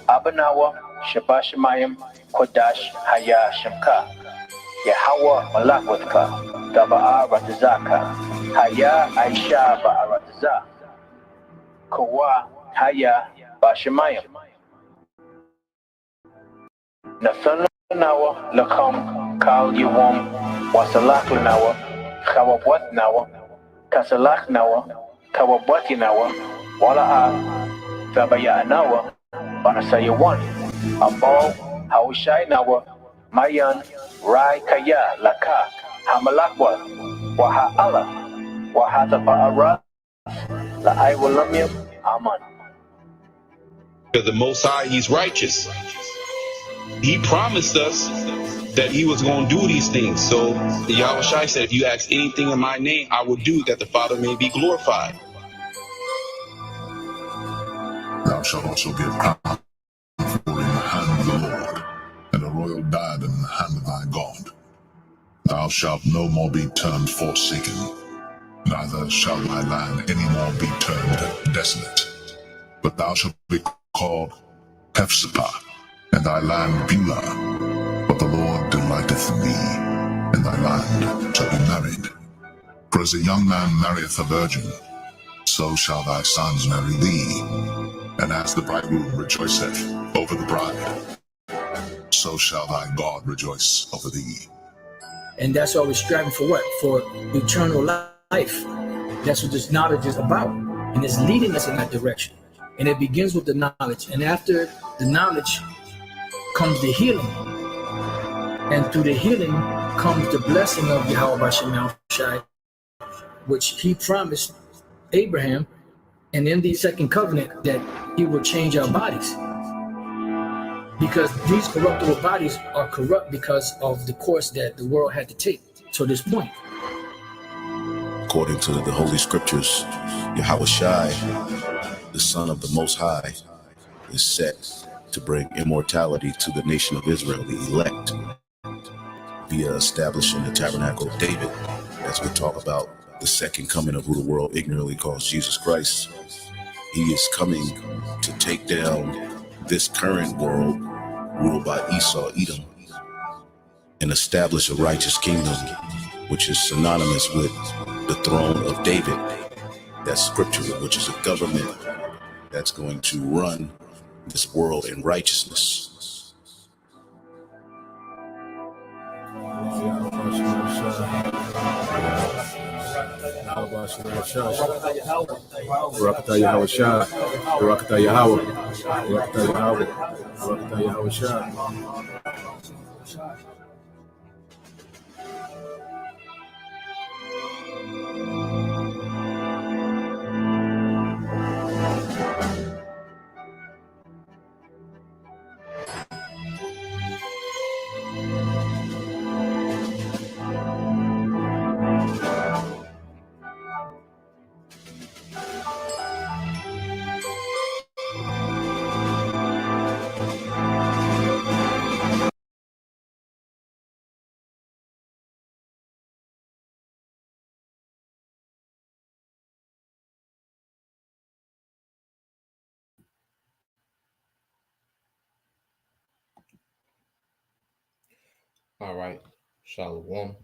Abanawa Shabashamayim Kodash Haya Shemka Yahawa Malakwaka Daba'a Ratazaka Haya Aisha Ba'arataza Kawa Haya Bashamayim Nathanawa Lakam Kal Yawam Wasalak Nawa Kawabwat Nawa Kasalak Nawa Kawabwati Nawa Wala'a Tabaya Nawa Banasayawan Abo Haushai Nawa Mayan Rai Kaya Laka Hamalakwa Waha Allah Wahata Ba'ara La Iwalamim Aman. The Most High, He's righteous. He promised us that He was going to do these things. So the Yahushua said, if you ask anything in my name, I will do, that the Father may be glorified. Thou shalt also give crown in the hand of the Lord, and a royal diadem in the hand of thy God. Thou shalt no more be termed forsaken, neither shall thy land any more be termed desolate. But thou shalt be called Hephzibah, and thy land Beulah. But the Lord delighteth in thee, and thy land shall be married. For as a young man marrieth a virgin, so shall thy sons marry thee. And as the bridegroom rejoiceth over the bride, so shall thy God rejoice over thee. And that's why we're striving for what? For eternal life. That's what this knowledge is about. And it's leading us in that direction. And it begins with the knowledge. And after the knowledge comes the healing. And through the healing comes the blessing of Yahweh Bashem Shai, which he promised Abraham, and in the second covenant, that he will change our bodies. Because these corruptible bodies are corrupt because of the course that the world had to take to this point. According to the Holy Scriptures, Yahweh Shai, the Son of the Most High, is set to bring immortality to the nation of Israel, the elect, via establishing the tabernacle of David, as we talk about the second coming of who the world ignorantly calls Jesus Christ. He is coming to take down this current world ruled by Esau, Edom, and establish a righteous kingdom, which is synonymous with the throne of David. That's scriptural, which is a government that's going to run this world in righteousness. Barakatah Yahweh Shah, Barakatah Yahweh, Barakatah Yahweh, Barakatah Yahweh Shah. All right, Shalom.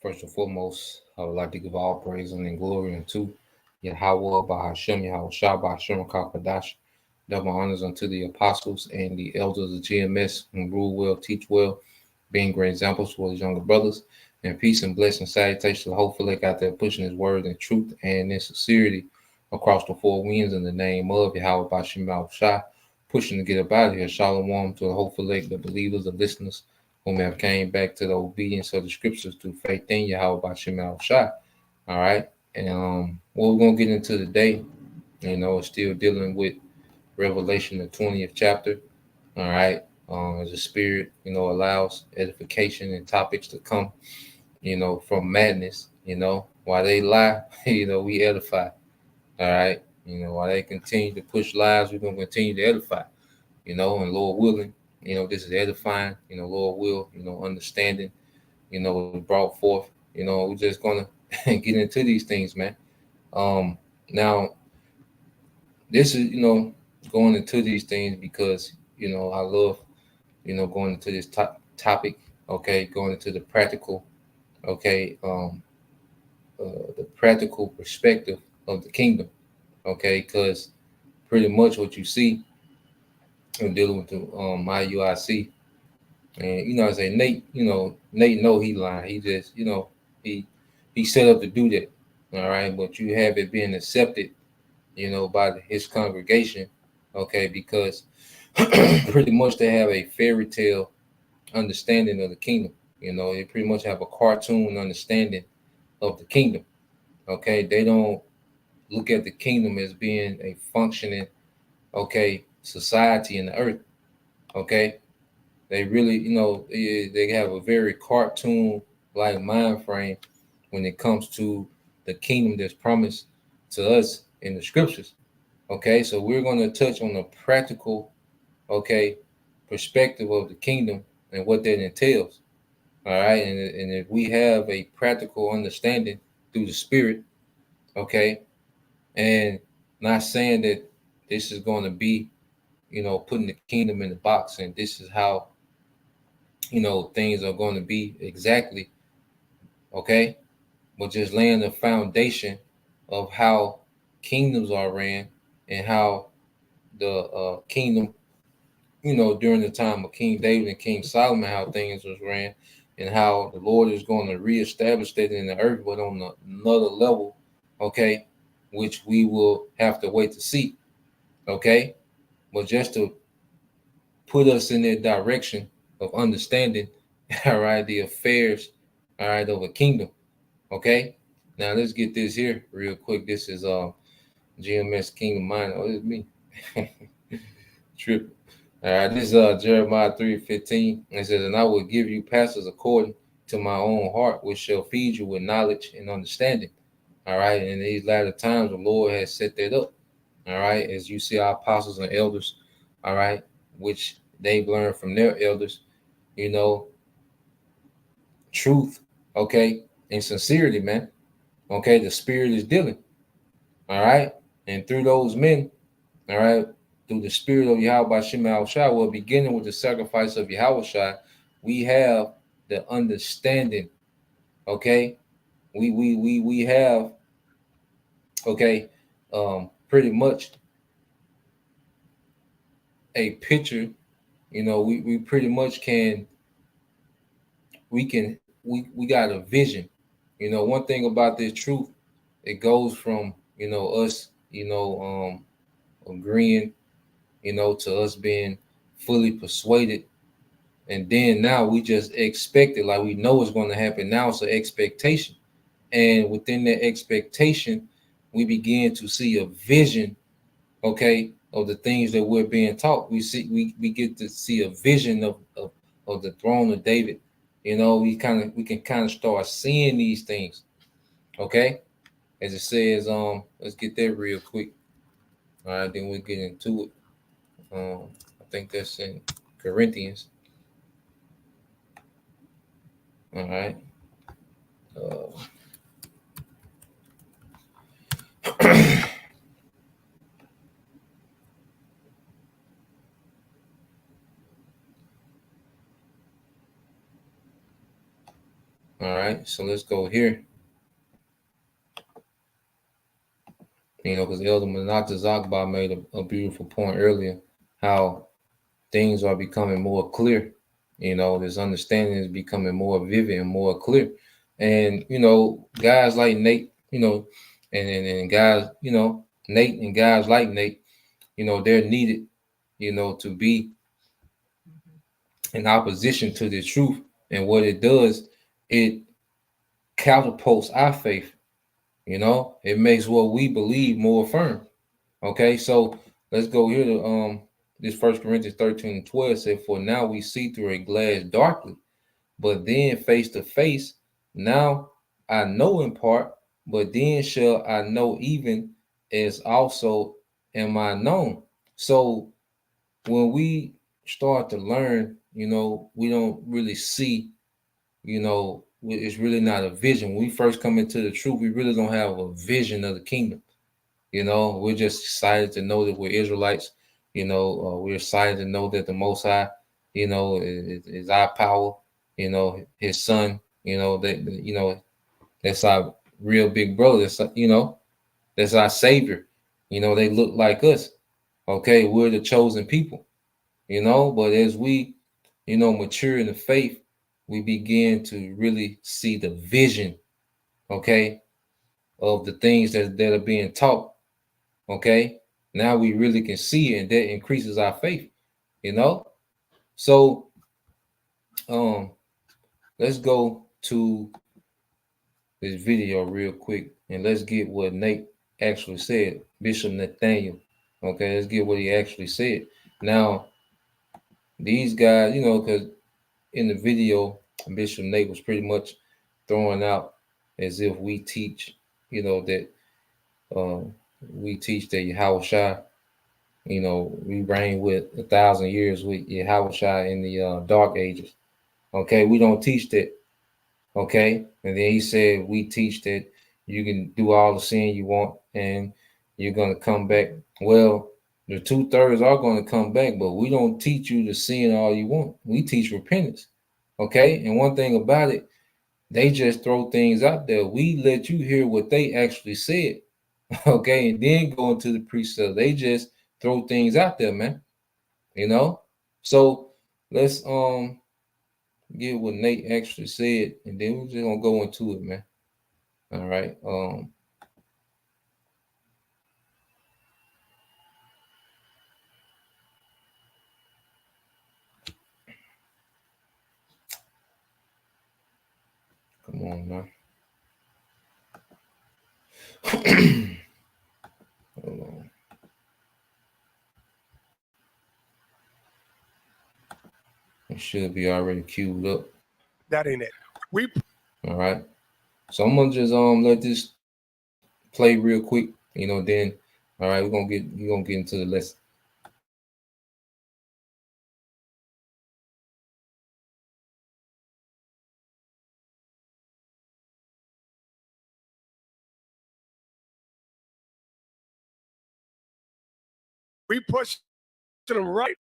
First and foremost, I would like to give all praise and glory unto Yahweh, Bahashem, Yahweh Shah, Bahashem, Kakadash. Double honors unto the apostles and the elders of GMS who rule well, teach well, being great examples for his younger brothers. And peace and blessing, salutation to the whole flick out there pushing his word in truth and in sincerity across the four winds in the name of Yahweh, Bahashem, Yahweh Shah, pushing to get up out of here. Shalom to the hopeful lake, the believers, the listeners whom have came back to the obedience of the scriptures through faith in Yahweh Bashim Al Shai. All right. And what we're gonna get into today, is still dealing with Revelation, the 20th chapter. All right. As the spirit, allows edification and topics to come, from madness, while they lie, we edify. All right. While they continue to push lies, we're going to continue to edify, and Lord willing, this is edifying, Lord will, understanding, brought forth, we're just going to get into these things, man. Now, this is, going into these things because, I love, going into this topic, okay, going into the practical, okay, the practical perspective of the kingdom, okay, because pretty much what you see in dealing with the IUIC, and I say Nate, Nate know he lying. He just, he set up to do that, all right. But you have it being accepted, by his congregation, okay, because pretty much they have a fairy tale understanding of the kingdom. They pretty much have a cartoon understanding of the kingdom. Okay, they don't look at the kingdom as being a functioning, okay, society in the earth. Okay, they really, they have a very cartoon like mind frame when it comes to the kingdom that's promised to us in the scriptures. Okay, so we're going to touch on the practical, okay, perspective of the kingdom and what that entails. All right, and if we have a practical understanding through the spirit, okay, and not saying that this is going to be, putting the kingdom in the box and this is how, things are going to be exactly, okay, but just laying the foundation of how kingdoms are ran and how the kingdom, during the time of King David and King Solomon, how things was ran and how the Lord is going to reestablish that in the earth, but on another level, okay, which we will have to wait to see, okay, but just to put us in that direction of understanding, all right, the affairs, all right, of a kingdom, okay. Now let's get this here real quick. This is GMS Kingdom Mind. Oh, it's me. Tripping. All right, this is Jeremiah 3:15. It says, and I will give you pastors according to my own heart, which shall feed you with knowledge and understanding. All right, in these latter times, the Lord has set that up. All right, as you see our apostles and elders, all right, which they've learned from their elders, truth, okay, and sincerity, man. Okay, the spirit is dealing. All right, and through those men, all right, through the spirit of Yahweh Shema Shai, well, beginning with the sacrifice of Yahweh Shai, we have the understanding. Okay, we have, okay, pretty much a picture. We pretty much we got a vision. One thing about this truth, it goes from us, agreeing, to us being fully persuaded. And then now we just expect it, like we know it's going to happen. Now it's an expectation. And within that expectation, we begin to see a vision, okay, of the things that we're being taught. We get to see a vision of the throne of David. We can kind of start seeing these things. Okay. As it says, let's get that real quick. All right, then we'll get into it. I think that's in Corinthians. All right. All right, so let's go here. Because Elder Menachem Zagba made a beautiful point earlier, how things are becoming more clear. This understanding is becoming more vivid and more clear. And, guys like Nate, and guys, Nate and guys like Nate, they're needed, to be in opposition to the truth. And what it does, it catapults our faith. It makes what we believe more firm. Okay, so let's go here to this 1 Corinthians 13:12 said, "For now we see through a glass darkly, but then face to face. Now I know in part, but then shall I know even as also am I known." So when we start to learn, we don't really see, it's really not a vision. When we first come into the truth, we really don't have a vision of the kingdom. We're just excited to know that we're Israelites. We're excited to know that the Most High, is our power. His Son. That's our real big brother. That's our Savior. They look like us. Okay, we're the chosen people. But as we, mature in the faith, we begin to really see the vision. Okay, of the things that are being taught. Okay, now we really can see it, and that increases our faith. So let's go to this video real quick, and let's get what Nate actually said. Bishop Nathaniel. Okay, let's get what he actually said. Now, these guys, because in the video, Bishop Nate was pretty much throwing out as if we teach, that we teach that Yahushua, we reign with 1,000 years with Yahushua in the dark ages. Okay, we don't teach that. Okay, and then he said we teach that you can do all the sin you want and you're going to come back. Well, the 2/3 are going to come back, but we don't teach you to sin all you want. We teach repentance. Okay, and one thing about it, they just throw things out there. We let you hear what they actually said. Okay, and then go into the precept. They just throw things out there, man. So let's get what Nate actually said, and then we're just gonna go into it, man. All right. Come on, man. Hold on. It should be already queued up. That ain't it. All right. So I'm gonna just let this play real quick. Then all right, you're gonna get into the lesson. We pushed them right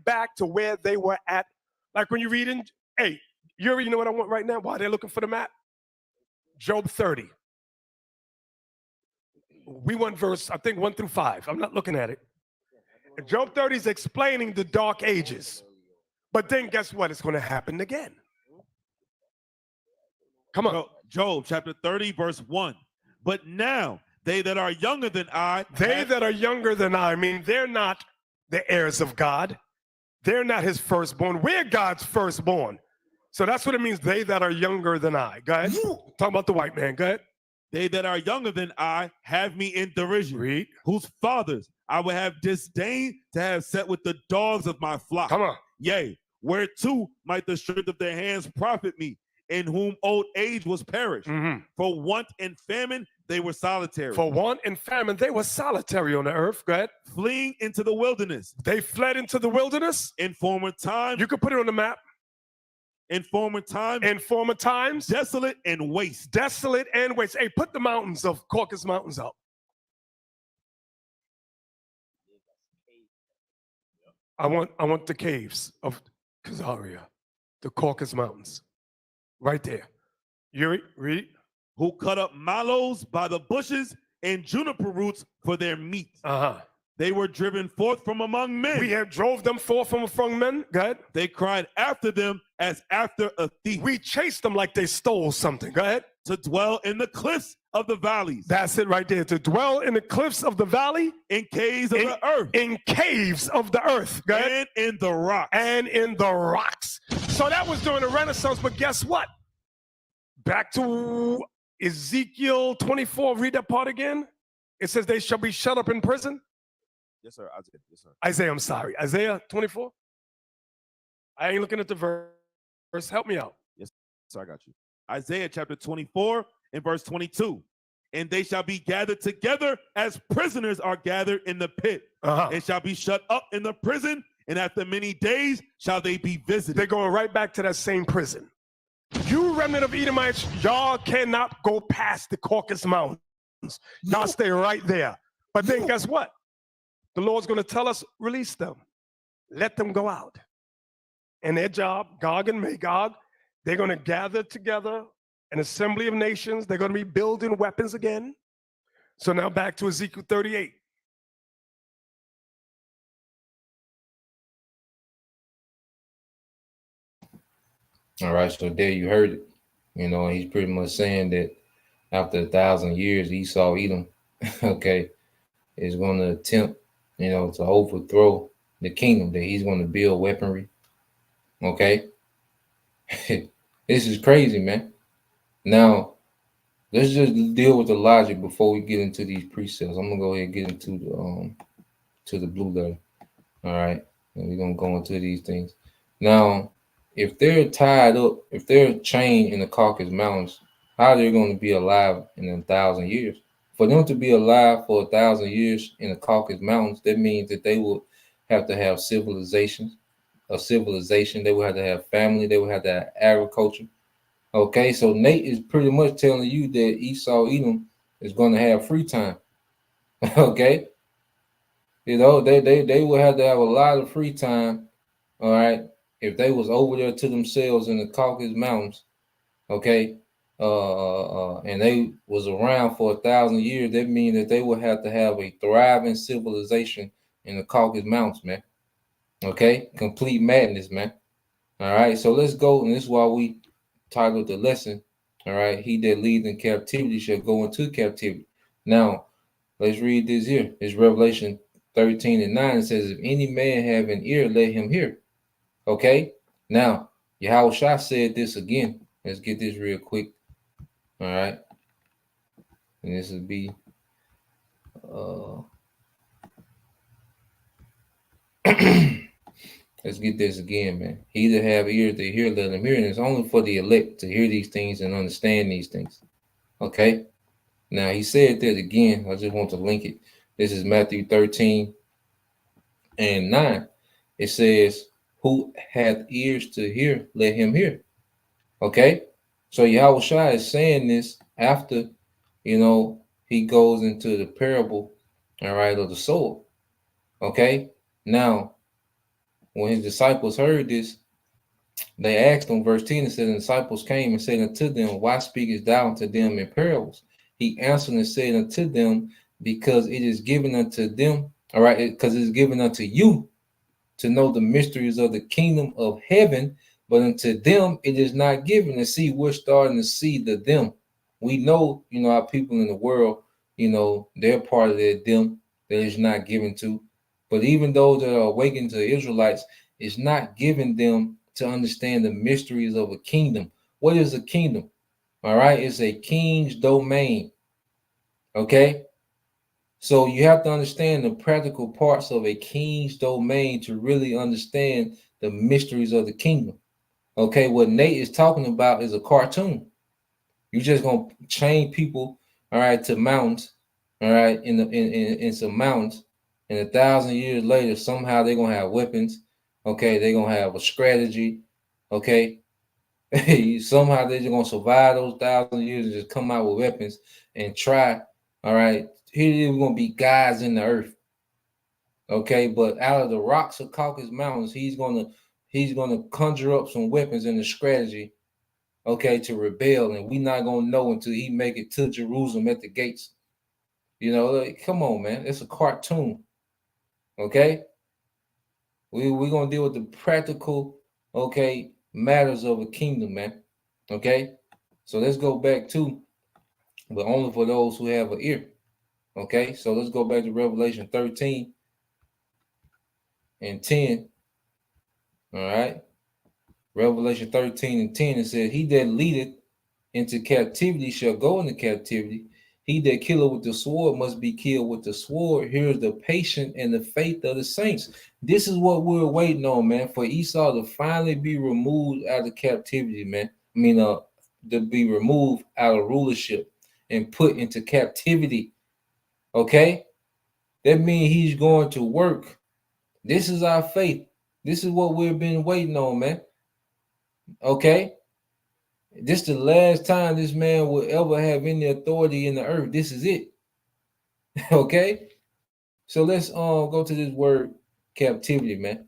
back to where they were at. Like when you read in, hey, you know what I want right now while they're looking for the map? Job 30. We want verse, I think 1 through 5. I'm not looking at it. And Job 30 is explaining the dark ages. But then guess what? It's going to happen again. Come on. Job chapter 30, verse 1. But now they that are younger than I. That are younger than I mean, they're not the heirs of God. They're not his firstborn. We're God's firstborn. So that's what it means, they that are younger than I. Go ahead. Talk about the white man. Go ahead. They that are younger than I have me in derision. Read. Whose fathers I would have disdained to have set with the dogs of my flock. Come on. Yea, whereto might the strength of their hands profit me, in whom old age was perished. For want and famine they were solitary. For want and famine they were solitary on the earth. Go ahead. Fleeing into the wilderness. They fled into the wilderness. In former times. You can put it on the map. In former times. In former times. Desolate and waste. Desolate and waste. Hey, put the mountains of Caucasus Mountains up. I want the caves of Khazaria, the Caucasus Mountains. Right there. You read. Who cut up mallows by the bushes and juniper roots for their meat. They were driven forth from among men. We have drove them forth from among men. Go ahead. They cried after them as after a thief. We chased them like they stole something. Go ahead. To dwell in the cliffs of the valleys. That's it right there. To dwell in the cliffs of the valley. In caves of the earth. In caves of the earth. Go ahead. And in the rocks. And in the rocks. So that was during the Renaissance, but guess what? Back to Ezekiel 24. Read that part again. It says they shall be shut up in prison. Yes, sir. Isaiah. Yes, sir. Isaiah, I'm sorry. Isaiah 24. I ain't looking at the verse. Help me out. Yes, sir. I got you. Isaiah chapter 24 and verse 22. And they shall be gathered together as prisoners are gathered in the pit, and shall be shut up in the prison, and after many days shall they be visited. They're going right back to that same prison. You remnant of Edomites, y'all cannot go past the Caucasus Mountains. Y'all stay right there. But then guess what? The Lord's going to tell us, release them. Let them go out. And their job, Gog and Magog, they're going to gather together an assembly of nations. They're going to be building weapons again. So now back to Ezekiel 38. All right, so there you heard it. You know, he's pretty much saying that after 1,000 years, Esau, Edom, okay, is going to attempt, you know, to overthrow the kingdom, that he's going to build weaponry. Okay. This is crazy, man. Now, let's just deal with the logic before we get into these precepts. I'm gonna go ahead and get into the blue letter. All right, and we're gonna go into these things. Now, if they're tied up, if they're chained in the Caucasus Mountains, how are they going to be alive in 1,000 years? For them to be alive for 1,000 years in the Caucasus Mountains, that means that they would have to have civilization. They would have to have family. They would have to have agriculture. Okay, so Nate is pretty much telling you that Esau, Edom is going to have free time. Okay, you know, they will have to have a lot of free time. All right, if they was over there to themselves in the Caucasus Mountains, okay, and they was around for 1,000 years, that means that they would have to have a thriving civilization in the Caucasus Mountains, man. Okay, complete madness, man. All right, so let's go, and this is why we titled the lesson. All right, he that leads in captivity shall go into captivity. Now, let's read this here. It's Revelation 13:9. It says, if any man have an ear, let him hear. Okay, now, Yahushua said this again. Let's get this real quick. All right, and this would be let's get this again, man. He that have ears to hear, let him hear. And it's only for the elect to hear these things and understand these things. Okay. Now, he said that again. I just want to link it. This is Matthew 13:9. It says, who hath ears to hear, let him hear. Okay. So Yahushua is saying this after, you know, he goes into the parable, all right, of the sower. Okay. Now, when his disciples heard this, they asked him, verse 10, it said, the disciples came and said unto them, why speakest thou unto them in parables? He answered and said unto them, because it is given unto them, all right, because it is given unto you to know the mysteries of the kingdom of heaven, but unto them it is not given. And see, we're starting to see the them. We know, you know, our people in the world, you know, they're part of that them that is not given to. But even those that are awakened to the Israelites, it's not given them to understand the mysteries of a kingdom. What is a kingdom? All right, it's a king's domain. Okay, so you have to understand the practical parts of a king's domain to really understand the mysteries of the kingdom. Okay, what Nate is talking about is a cartoon. You're just gonna chain people, all right, to mountains, all right, in some mountains. And 1,000 years later, somehow they're gonna have weapons. Okay, they're gonna have a strategy. Okay, somehow they're just gonna survive those 1,000 years and just come out with weapons and try. All right, here we're gonna be guys in the earth. Okay, but out of the rocks of Caucasus Mountains, he's gonna conjure up some weapons and a strategy. Okay, to rebel, and we're not gonna know until he make it to Jerusalem at the gates. You know, like, come on, man, it's a cartoon. Okay, we're gonna deal with the practical, okay, matters of a kingdom, man. Okay, so let's go back to but only for those who have an ear. Okay, so let's go back to Revelation 13 and 10. All right, Revelation 13 and 10, it says, he that leadeth into captivity shall go into captivity. He that killeth with the sword must be killed with the sword. Here's the patience and the faith of the saints. This is what we're waiting on, man, for Esau to finally be removed out of captivity, man. I mean, to be removed out of rulership and put into captivity. Okay? That means he's going to work. This is our faith. This is what we've been waiting on, man. Okay? This is the last time this man will ever have any authority in the earth. This is it. Okay? So let's go to this word captivity, man.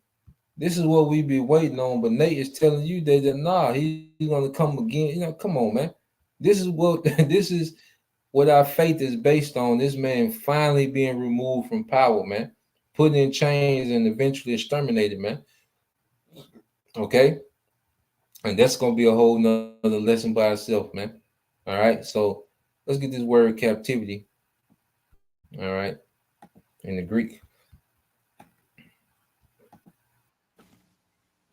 This is what we be waiting on, but Nate is telling you that nah, he's gonna come again. You know, come on, man. This is what this is what our faith is based on. This man finally being removed from power, man, put in chains and eventually exterminated, man. Okay, and that's gonna be a whole nother lesson by itself, man. All right, so let's get this word captivity. All right, in the Greek.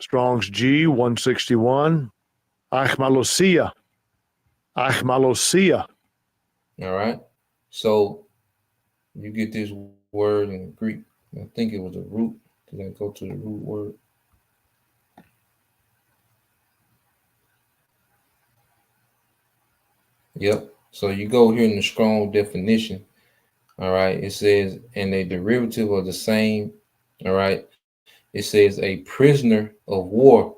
Strong's G 161. Achmalosia. Achmalosia. All right, so you get this word in Greek. I think it was a root. Did I go to the root word? Yep. So you go here in the strong definition. All right. It says, and a derivative of the same. All right. It says a prisoner of war.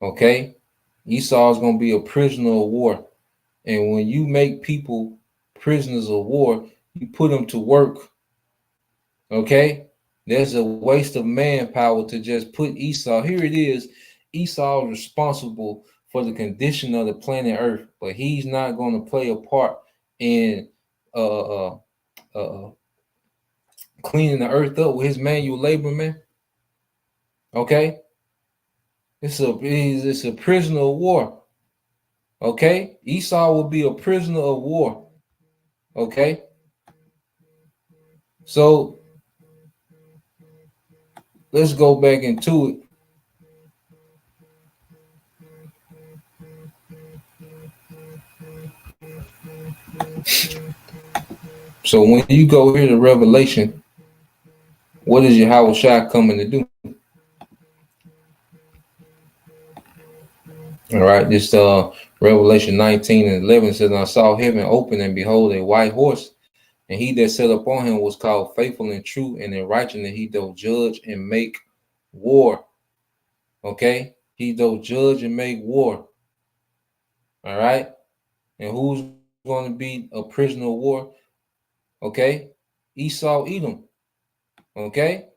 Okay. Esau is going to be a prisoner of war. And when you make people prisoners of war, you put them to work. Okay. There's a waste of manpower to just put Esau. Here it is. Esau is responsible for the condition of the planet Earth, but he's not going to play a part in cleaning the earth up with his manual labor, man. Okay, it's a prisoner of war. Okay, Esau will be a prisoner of war. Okay, so let's go back into it. So when you go here to Revelation, what is Yahweh Shai coming to do? All right, this Revelation 19 and 11 says, I saw heaven open, and behold, a white horse, and he that sat upon him was called Faithful and True, and in righteousness he doth judge and make war. Okay, he doth judge and make war. All right, and who's going to be a prisoner of war? Okay, Esau, Edom. Okay,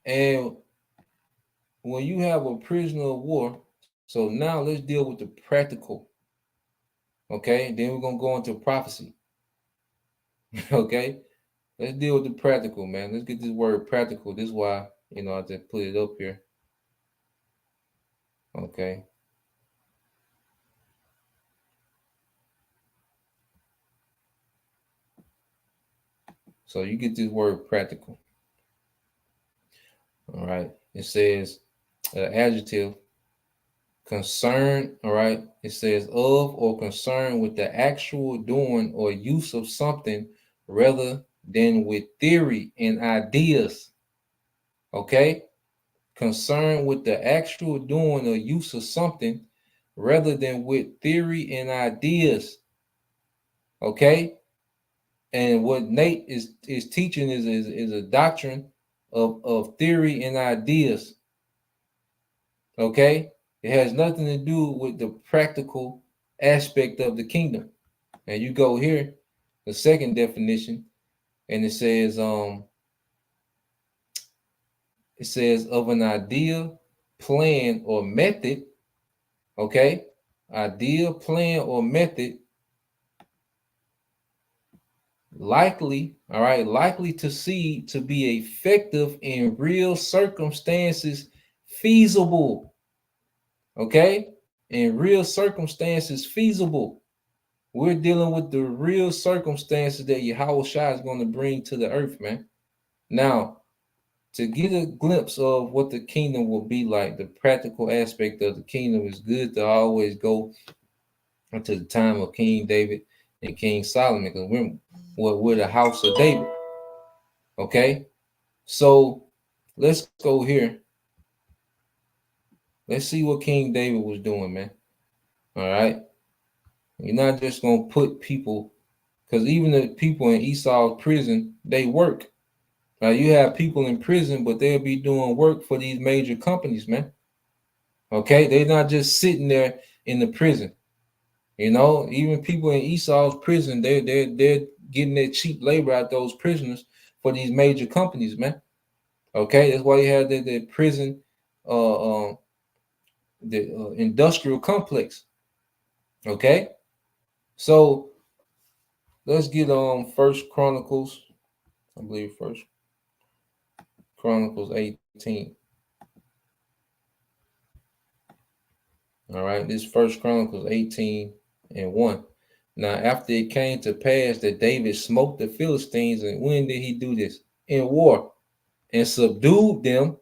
and when you have a prisoner of war, so now let's deal with the practical. Okay, then we're gonna go into prophecy. Okay, let's deal with the practical, man. Let's get this word practical. This is why I just put it up here. Okay. So you get this word practical. All right. It says adjective, concern. All right. It says of or concern with the actual doing or use of something rather than with theory and ideas. Okay. Concern with the actual doing or use of something rather than with theory and ideas. Okay. And what Nate is teaching is a doctrine of theory and ideas. Okay, it has nothing to do with the practical aspect of the kingdom. And you go here, the second definition, and it says of an idea, plan, or method. Okay, idea, plan, or method likely to be effective in real circumstances, feasible. Okay, in real circumstances, feasible. We're dealing with the real circumstances that Yahweh Shai is going to bring to the earth, man. Now, to get a glimpse of what the kingdom will be like, the practical aspect of the kingdom, is good to always go into the time of King David and King Solomon, because we're the house of David. Okay, so let's go here. Let's see what King David was doing, man. All right, you're not just gonna put people, because even the people in Esau's prison, they work. Now you have people in prison, but they'll be doing work for these major companies, man. Okay, they're not just sitting there in the prison. You know, even people in Esau's prison, they're getting their cheap labor out those prisoners for these major companies, man. Okay, that's why you have the prison, the industrial complex. Okay, so let's get on First Chronicles, I believe First Chronicles 18. All right, this First Chronicles 18 and 1. Now, after it came to pass that David smote the Philistines, and when did he do this? In war, and subdued them,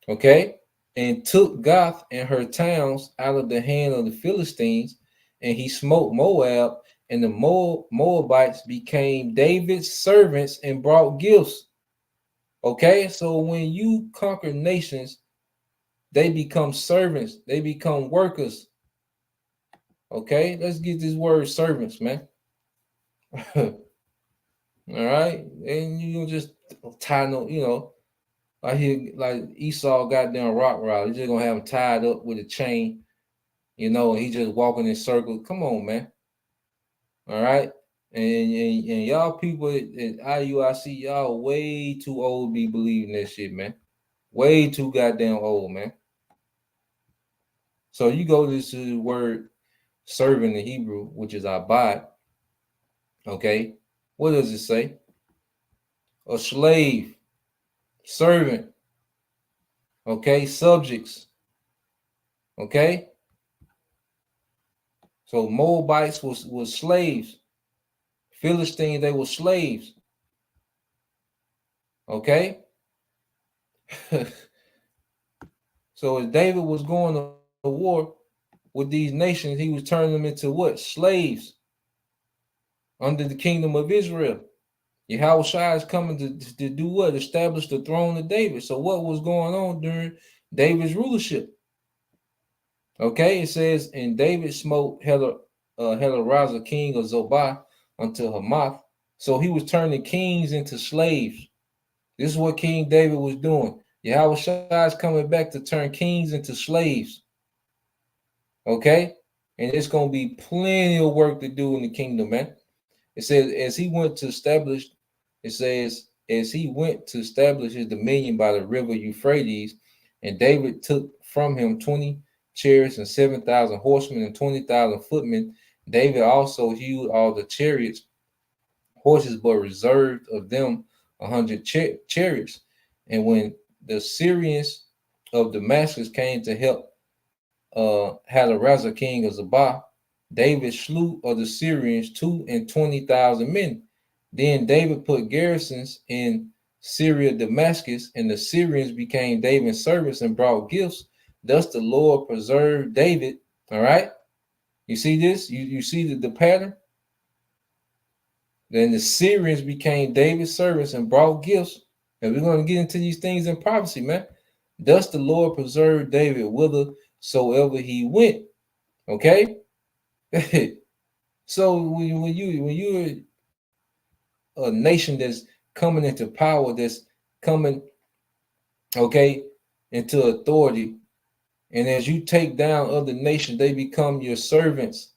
okay, and took Gath and her towns out of the hand of the Philistines, and he smote Moab, and the Moabites became David's servants and brought gifts. Okay, so when you conquer nations, they become servants, they become workers. Okay, let's get this word servants, man. All right, and you just tie no, like Esau got down rock rod. He's just gonna have him tied up with a chain, and he just walking in circles. Come on, man. All right, and y'all people at IUIC, y'all way too old to be believing that shit, man. Way too goddamn old, man. So you go to the word servant in Hebrew, which is abad. Okay, what does it say? A slave, servant, okay, subjects, okay. So Moabites was slaves. Philistines, they were slaves. Okay. So as David was going to war with these nations, he was turning them into what? Slaves under the kingdom of Israel. Yahweh Shai is coming to do what? Establish the throne of David. So what was going on during David's rulership? Okay, it says, and David smote Hadarazah, king of Zobah, unto Hamath. So he was turning kings into slaves. This is what King David was doing. Yahweh Shai is coming back to turn kings into slaves. Okay? And it's going to be plenty of work to do in the kingdom, man. It says, as he went to establish his dominion by the river Euphrates, and David took from him 20 chariots and 7,000 horsemen and 20,000 footmen. David also hewed all the horses, but reserved of them 100 chariots. And when the Syrians of Damascus came to help Hadarazah, king of Zobah, David slew of the Syrians 22,000 men. Then David put garrisons in Syria, Damascus, and the Syrians became David's servants and brought gifts. Thus the Lord preserved David. All right. You see this? You see the pattern? Then the Syrians became David's servants and brought gifts. And we're going to get into these things in prophecy, man. Thus the Lord preserved David whithersoever he went. Okay. So when you're a nation that's coming into power, that's coming, okay, into authority, and as you take down other nations, they become your servants.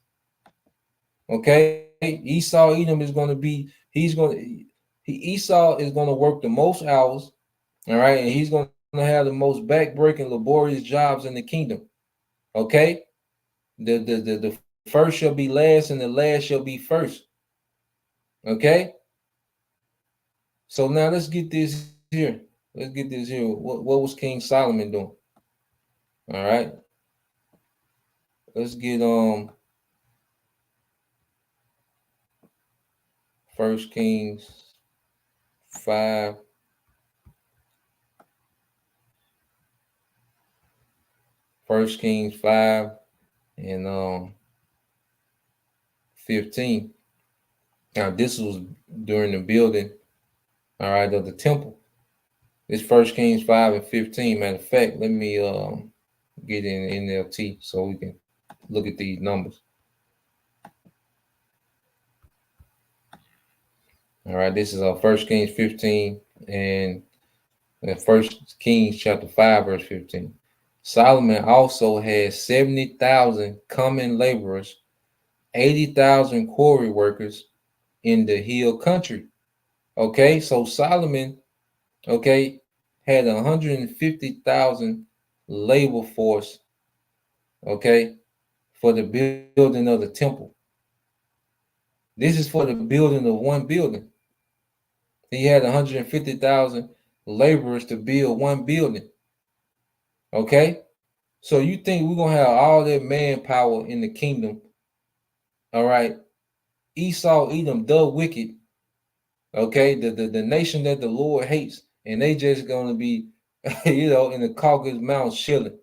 Okay, Esau Edom is going to be, Esau is going to work the most hours, all right, and he's going to have the most backbreaking, laborious jobs in the kingdom. Okay, the first shall be last, and the last shall be first. Okay, so now let's get this here. What was King Solomon doing? All right, let's get 1 Kings 5. First Kings 5 and 15. Now this was during the building, all right, of the temple. This 1 Kings 5 and 15. Matter of fact, let me get in NLT so we can look at these numbers. All right, this is 1 Kings 15 and 1 Kings chapter 5, verse 15. Solomon also had 70,000 common laborers, 80,000 quarry workers in the hill country. Okay, so Solomon, okay, had 150,000 labor force, okay, for the building of the temple. This is for the building of one building. He had 150,000 laborers to build one building. Okay, so you think we're gonna have all that manpower in the kingdom? All right, Esau, Edom, the wicked. Okay, the nation that the Lord hates, and they just gonna be, in the Caucasus Mountains chilling.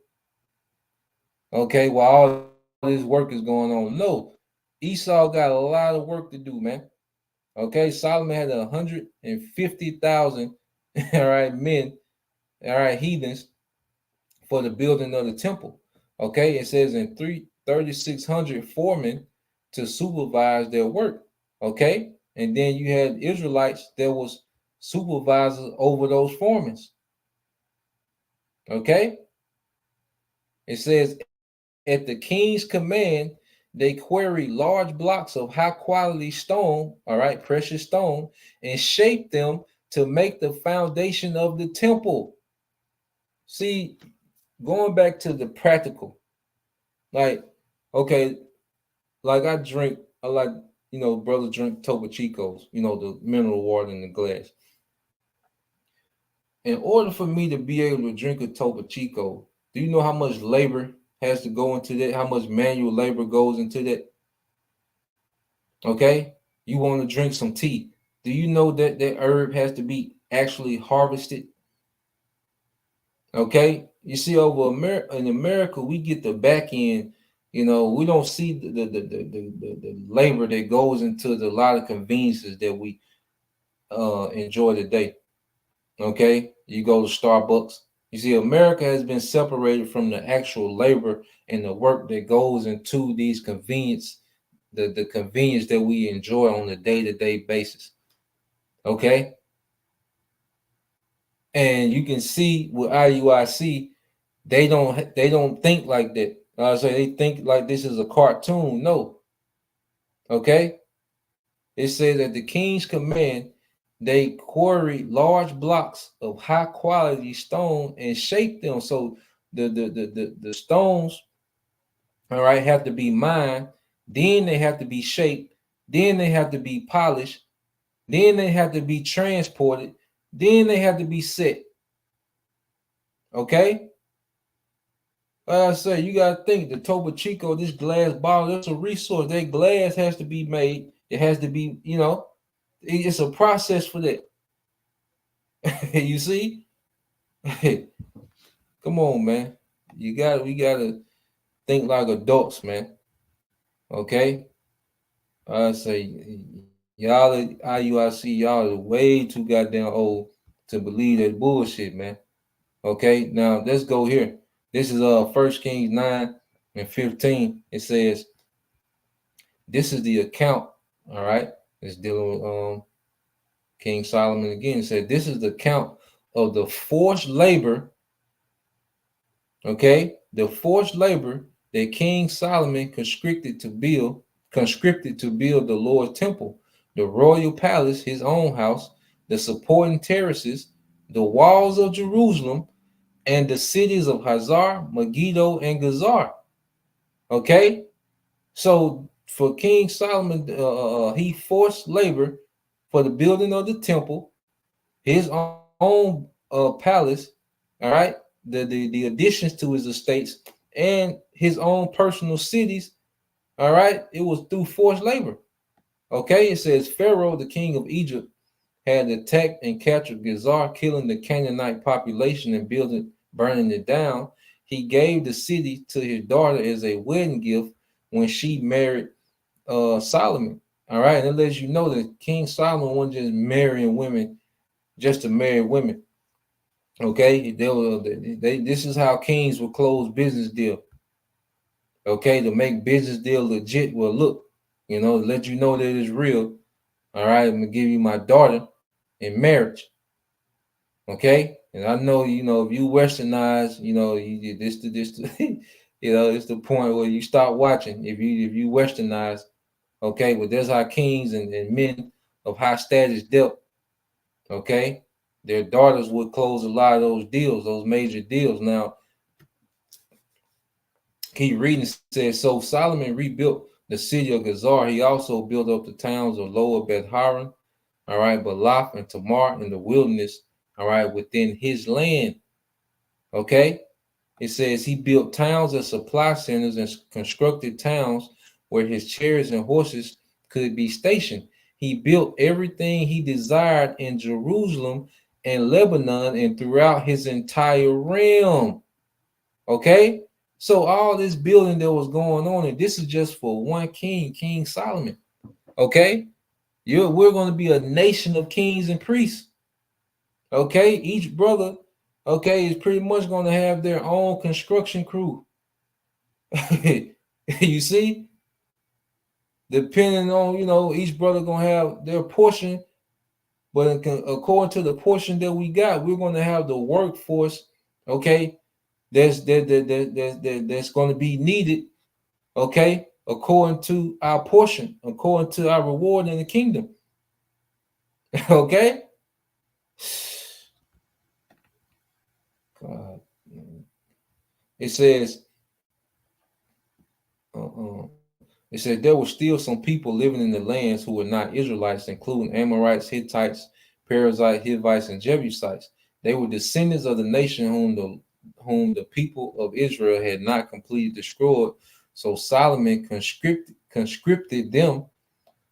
Okay, while all this work is going on. No, Esau got a lot of work to do, man. Okay, Solomon had 150,000, all right, men, all right, heathens, for the building of the temple. Okay, it says in 3,600 foremen to supervise their work. Okay, and then you had Israelites that was supervisors over those foremen. Okay, it says at the king's command, they quarried large blocks of high quality stone, all right, precious stone, and shaped them to make the foundation of the temple. See, going back to the practical, like, okay, like I like, brothers drink Topo Chicos, the mineral water in the glass. In order for me to be able to drink a Topo Chico, do you know how much labor has to go into that? How much manual labor goes into that? Okay, you want to drink some tea. Do you know that that herb has to be actually harvested? Okay, you see, in America, we get the back end. We don't see the labor that goes into a lot of conveniences that we enjoy today. Okay, you go to Starbucks. You see, America has been separated from the actual labor and the work that goes into these convenience, the convenience that we enjoy on a day-to-day basis. Okay, and you can see with IUIC, they don't think like that. So they think like this is a cartoon. No. Okay, it says at the king's command, they quarried large blocks of high quality stone and shaped them. So the stones, all right, have to be mined, then they have to be shaped, then they have to be polished, then they have to be transported, then they have to be set. Okay, like I say, you gotta think the Topo Chico, this glass bottle, that's a resource. That glass has to be made. It has to be, it's a process for that. You see? Come on, man. We gotta think like adults, man. Okay. I say, y'all at IUIC, y'all are way too goddamn old to believe that bullshit, man. Okay, now let's go here. This is 1 Kings 9 and 15. It says, this is the account, all right. It's dealing with King Solomon again. It said, this is the account of the forced labor, okay, the forced labor that King Solomon conscripted to build the Lord's temple, the royal palace, his own house, the supporting terraces, the walls of Jerusalem, and the cities of Hazar, Megiddo, and Gazar. Okay, so for King Solomon, he forced labor for the building of the temple, his own palace, all right, the additions to his estates, and his own personal cities. All right, it was through forced labor. Okay, it says Pharaoh, the king of Egypt, had attacked and captured Gezer, killing the Canaanite population and burning it down. He gave the city to his daughter as a wedding gift when she married Solomon. All right, and it lets you know that King Solomon wasn't just marrying women just to marry women. Okay, this is how kings would close business deal. Okay, to make business deal legit. Well, look, let you know that it's real. All right, I'm gonna give you my daughter in marriage. Okay, and I know if you westernize, it's the point where you stop watching if you westernize. Okay, but that's how kings and men of high status dealt. Okay, their daughters would close a lot of those deals, those major deals. Now, keep reading. Says, so Solomon rebuilt the city of Gezer. He also built up the towns of Lower Beth Horon, all right, Balath and Tamar in the wilderness, all right, within his land. Okay, it says he built towns as supply centers and constructed towns where his chariots and horses could be stationed. He built everything he desired in Jerusalem and Lebanon and throughout his entire realm. Okay, so all this building that was going on, and this is just for one king, King Solomon. Okay, we're going to be a nation of kings and priests. Okay, each brother, okay, is pretty much going to have their own construction crew. You see, depending on each brother gonna have their portion, but according to the portion that we got, we're gonna have the workforce. Okay, that's going to be needed. Okay, according to our portion, according to our reward in the kingdom. Okay. God. It says, it said there were still some people living in the lands who were not Israelites, including Amorites, Hittites, Perizzites, Hivites, and Jebusites. They were descendants of the nation whom the people of Israel had not completely destroyed. So Solomon conscripted them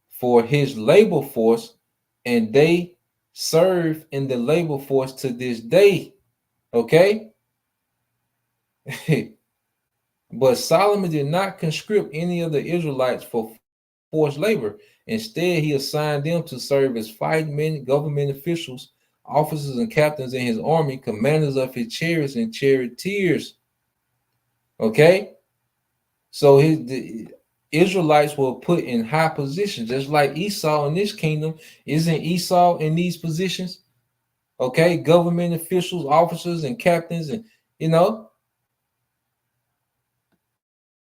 for his labor force, and they serve in the labor force to this day. Okay. But Solomon did not conscript any of the Israelites for forced labor. Instead, he assigned them to serve as fighting men, government officials, officers and captains in his army, commanders of his chariots and charioteers. Okay? So the Israelites were put in high positions, just like Esau in this kingdom. Isn't Esau in these positions? Okay, government officials, officers, and captains, and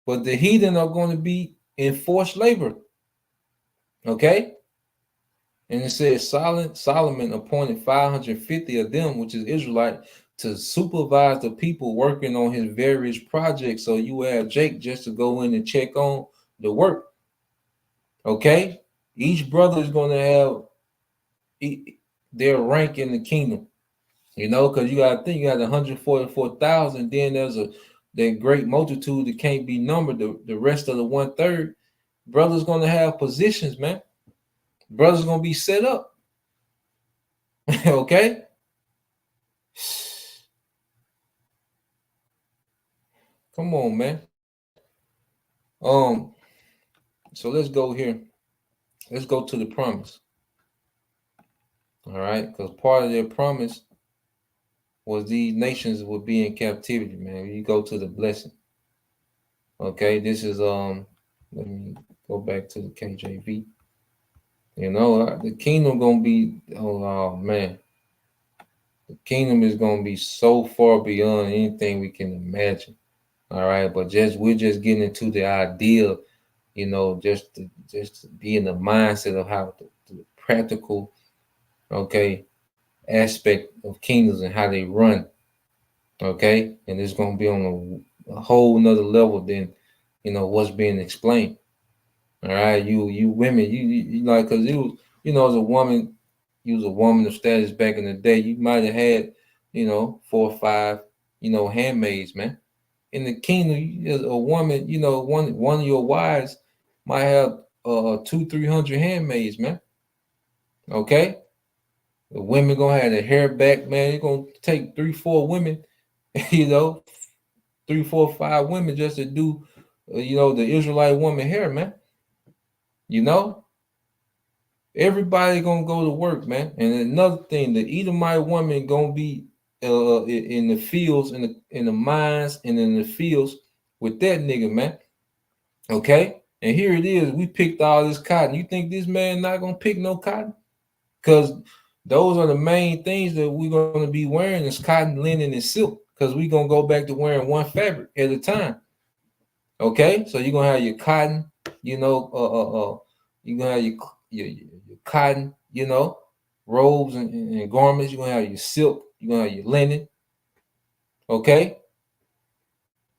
but the heathen are going to be in forced labor. Okay. And it says Solomon appointed 550 of them, which is Israelite, to supervise the people working on his various projects. So you have Jake just to go in and check on the work. Okay. Each brother is going to have their rank in the kingdom. Because you got to think you got 144,000. Then there's that great multitude that can't be numbered. The rest of the 1/3, brothers going to have positions, man. Brothers going to be set up. Okay. Come on, man. So let's go here. Let's go to the promise. All right, because part of their promise was these nations would be in captivity, man. You go to the blessing. Okay, this is let me go back to the KJV. The kingdom gonna be oh man. The kingdom is gonna be so far beyond anything we can imagine. All right, but we're just getting into the idea, just to be in the mindset of how the practical, okay, aspect of kingdoms and how they run. Okay, and it's gonna be on a whole nother level than what's being explained. All right, you women, you like, because it was, as a woman, you was a woman of status back in the day, you might have had 4 or 5 handmaids, man. In the kingdom, a woman, one of your wives might have 200-300 handmaids, man. Okay, the women gonna have their hair back, man. You're gonna take 3-4 women, 3-4-5 women just to do, the Israelite woman hair, man. Everybody gonna go to work, man. And another thing, the Edomite woman gonna be in the fields, in the mines, and in the fields with that nigga, man. Okay, and here it is. We picked all this cotton. You think this man not gonna pick no cotton? Because those are the main things that we're gonna be wearing is cotton, linen, and silk. Because we're gonna go back to wearing one fabric at a time. Okay, so you're gonna have your cotton, you're gonna have your cotton, robes and garments. You're gonna have your silk. You're gonna have your linen. Okay,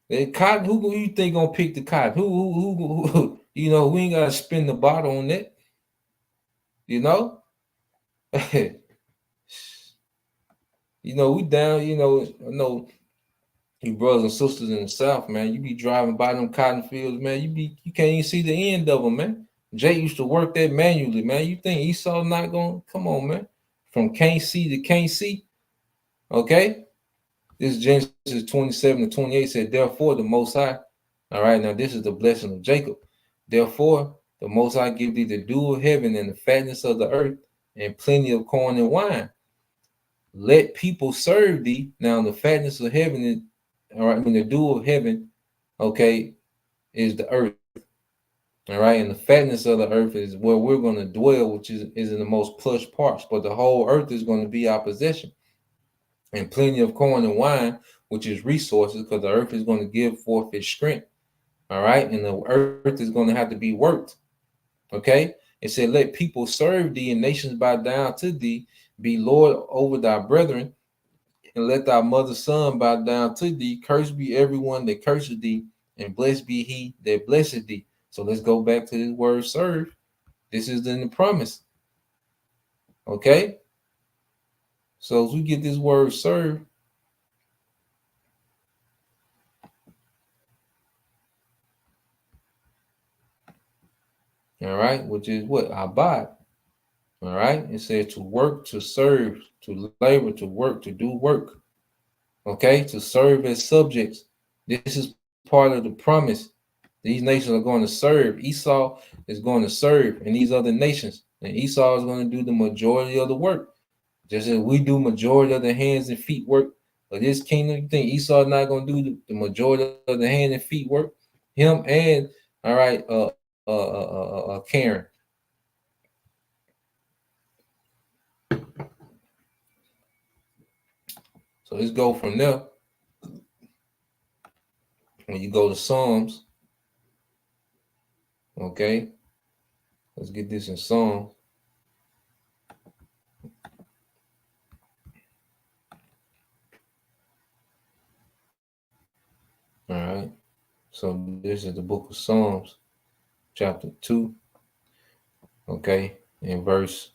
the cotton. Who you think gonna pick the cotton? Who we ain't gotta spin the bottle on that. We down. I know you brothers and sisters in the South, man. You be driving by them cotton fields, man. You can't even see the end of them, man. Jay used to work that manually, man. You think Esau not gonna come on, man? From can't see to can't see. Okay. This Genesis 27-28 said, therefore the Most High. All right, now this is the blessing of Jacob. Therefore, the Most High give thee the dew of heaven and the fatness of the earth and plenty of corn and wine. Let people serve thee. Now the fatness of heaven is, all right, the dew of heaven, okay, is the earth. All right, and the fatness of the earth is where we're going to dwell, which is in the most plush parts, but the whole earth is going to be our possession. And plenty of corn and wine, which is resources, because the earth is going to give forth its strength. All right, and the earth is going to have to be worked. Okay, it said, let people serve thee and nations bow down to thee, be Lord over thy brethren, and let thy mother's son bow down to thee. Cursed be everyone that curses thee, and blessed be he that blesseth thee. So let's go back to this word serve. This is in the promise. Okay. So as we get this word serve, all right, which is what? Abad. All right. It says to work, to serve, to labor, to work, to do work. Okay. To serve as subjects. This is part of the promise. These nations are going to serve. Esau is going to serve in these other nations. And Esau is going to do the majority of the work. Just as we do majority of the hands and feet work of this kingdom, you think Esau is not going to do the majority of the hand and feet work? Him and, all right, Karen. So let's go from there. When you go to Psalms, okay, let's get this in Psalms. All right, so this is the book of Psalms, chapter 2, okay, in verse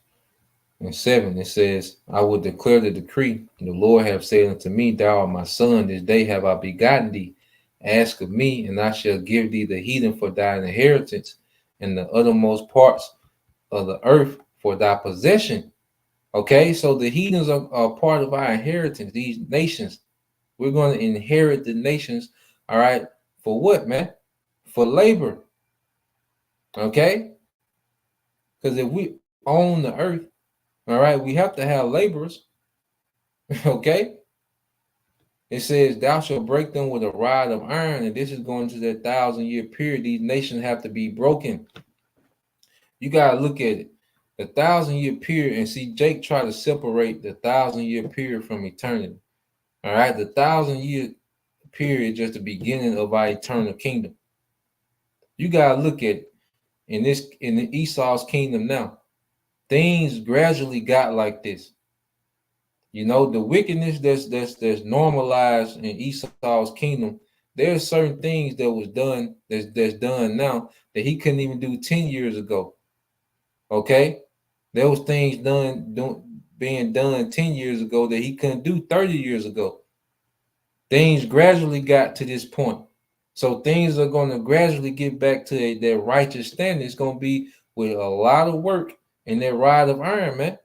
7, it says, I will declare the decree. The Lord have said unto me, thou art my son, this day have I begotten thee. Ask of me, and I shall give thee the heathen for thine inheritance, and the uttermost parts of the earth for thy possession. Okay, so the heathens are part of our inheritance, these nations. We're going to inherit the nations, all right, for what, man? For labor. Okay? Because if we own the earth, all right, we have to have laborers. Okay? It says, thou shalt break them with a rod of iron, and this is going to that 1,000-year period. These nations have to be broken. You got to look at it. The 1,000-year period, and see, Jake tried to separate the 1,000-year period from eternity. All right? The 1,000-year period is just the beginning of our eternal kingdom. You got to look at it. In the Esau's kingdom now, things gradually got like this. The wickedness that's normalized in Esau's kingdom. There's certain things that was done that's done now that he couldn't even do 10 years ago. Okay, there was things being done 10 years ago that he couldn't do 30 years ago. Things gradually got to this point. So things are going to gradually get back to their righteous standing. It's going to be with a lot of work and that rod of iron, man.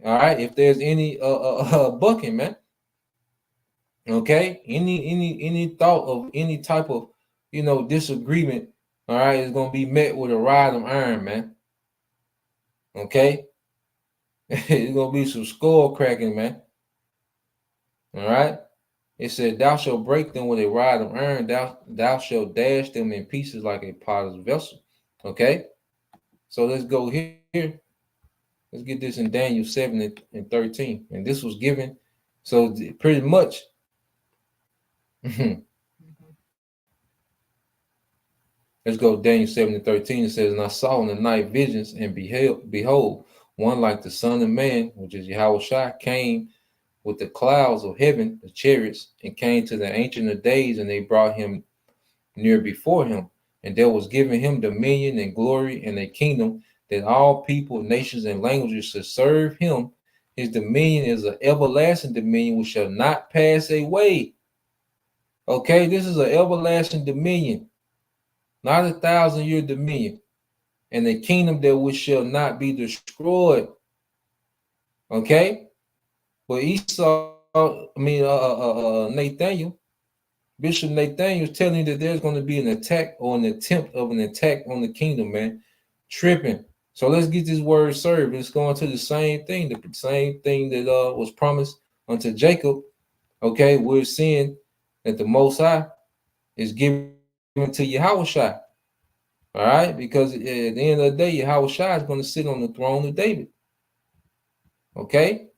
All right, if there's any bucking, man. Okay, any thought of any type of disagreement, all right, is going to be met with a rod of iron, man. Okay, it's going to be some skull cracking, man. All right. It said, "Thou shalt break them with a rod of iron. Thou shalt dash them in pieces like a potter's vessel." Okay. So let's go here. Let's get this in Daniel 7 and 13. And this was given. So pretty much. Let's go Daniel 7 and 13. It says, "And I saw in the night visions, and behold, one like the Son of Man, which is Yahweh Shai, came with the clouds of heaven, the chariots, and came to the Ancient of Days, and they brought him near before him. And there was given him dominion and glory and a kingdom, that all people, nations, and languages should serve him. His dominion is an everlasting dominion which shall not pass away." Okay, this is an everlasting dominion, not 1,000-year dominion, and a kingdom that which shall not be destroyed. Okay, but Nathaniel, Bishop Nathaniel is telling you that there's going to be an attack or an attempt of an attack on the kingdom, man. Tripping. So let's get this word served. It's going to the same thing that was promised unto Jacob. Okay, we're seeing that the Most High is given to Yahweh Shai. All right, because at the end of the day, Yahweh Shai is going to sit on the throne of David. Okay,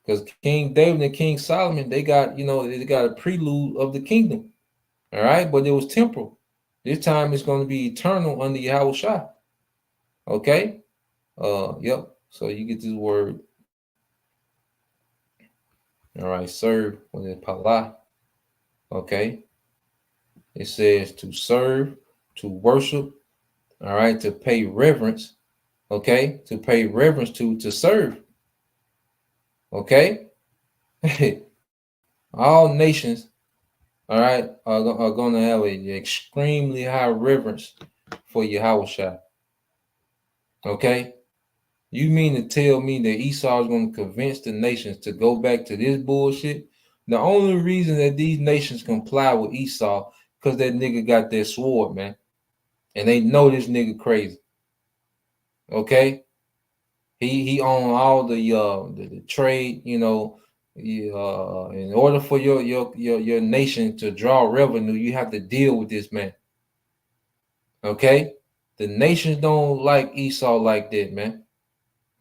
because King David and King Solomon, they got a prelude of the kingdom. All right, but it was temporal. This time it's going to be eternal under Yahweh Shai. Okay, yep. So you get this word. All right, serve with it pala. Okay, it says to serve, to worship. All right, to pay reverence. Okay, to pay reverence to serve. Okay, all nations, all right, are going to have an extremely high reverence for Yahweh Shai. Okay, you mean to tell me that Esau is going to convince the nations to go back to this bullshit? The only reason that these nations comply with Esau because that nigga got their sword, man, and they know this nigga crazy. Okay, he own all the trade, in order for your nation to draw revenue, you have to deal with this man. Okay, the nations don't like Esau like that, man.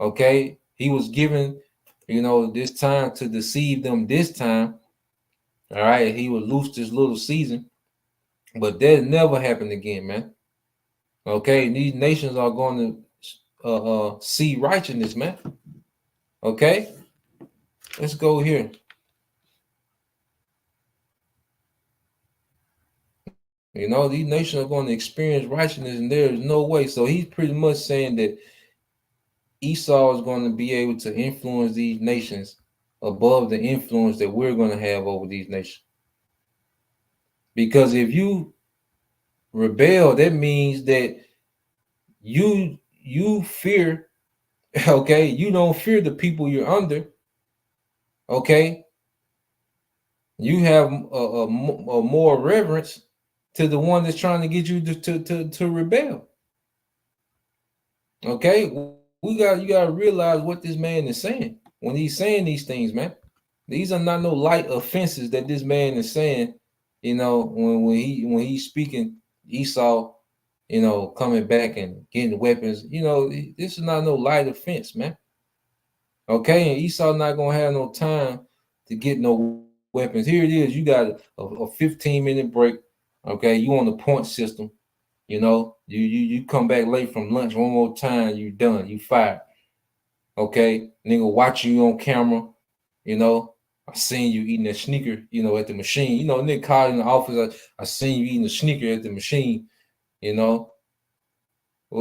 Okay, he was given, this time to deceive them. This time, all right, he would loose this little season, but that never happened again, man. Okay, these nations are going to see righteousness, man. Okay, let's go here. These nations are going to experience righteousness, and there is no way. So he's pretty much saying that Esau is going to be able to influence these nations above the influence that we're going to have over these nations. Because if you rebel, that means that you fear, okay? You don't fear the people you're under, okay? You have a more reverence to the one that's trying to get you to rebel. Okay, you got to realize what this man is saying when he's saying these things, man. These are not no light offenses that this man is saying. When he's speaking Esau, coming back and getting weapons. This is not no light offense, man. Okay, and Esau not gonna have no time to get no weapons. Here it is. You got a 15-minute break. Okay, you on the point system. You come back late from lunch one more time, you done, you fired. Okay, nigga watching you on camera. I seen you eating a sneaker, at the machine. Nigga called in the office. I seen you eating a sneaker at the machine. Well,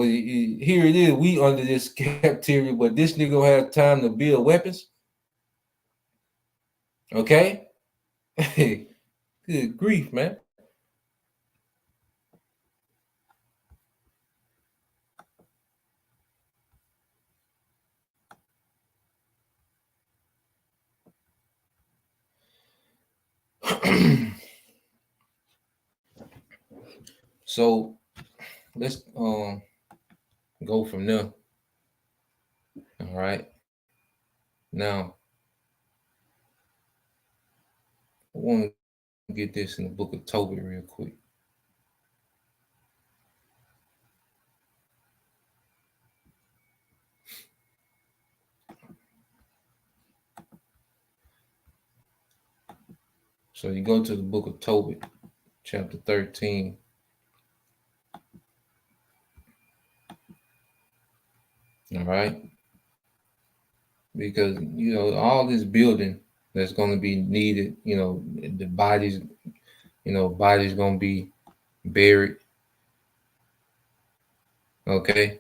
here it is. We under this captivity, but this nigga gonna have time to build weapons. Okay. Good grief, man. So let's go from there. All right. Now I want to get this in the book of Tobit real quick. So you go to the book of Tobit, chapter 13. All right. Because, all this building that's going to be needed, the bodies, bodies going to be buried. Okay.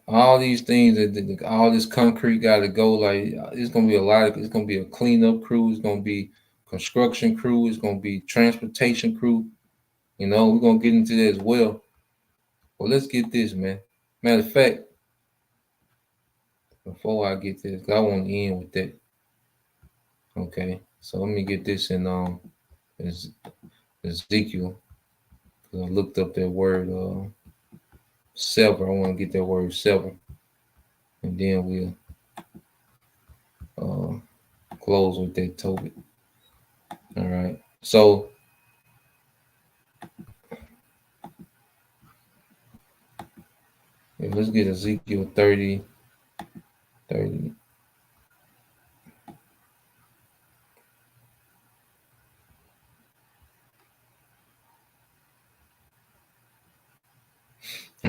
All these things, all this concrete got to go. Like, it's going to be it's going to be a cleanup crew. It's going to be construction crew. It's going to be transportation crew. We're going to get into that as well. Well, let's get this, man. Matter of fact, before I get this, I want to end with that. Okay. So let me get this in Ezekiel. I looked up that word sever. I want to get that word sever. And then we'll close with that Tobit. All right. So let's get Ezekiel 30. All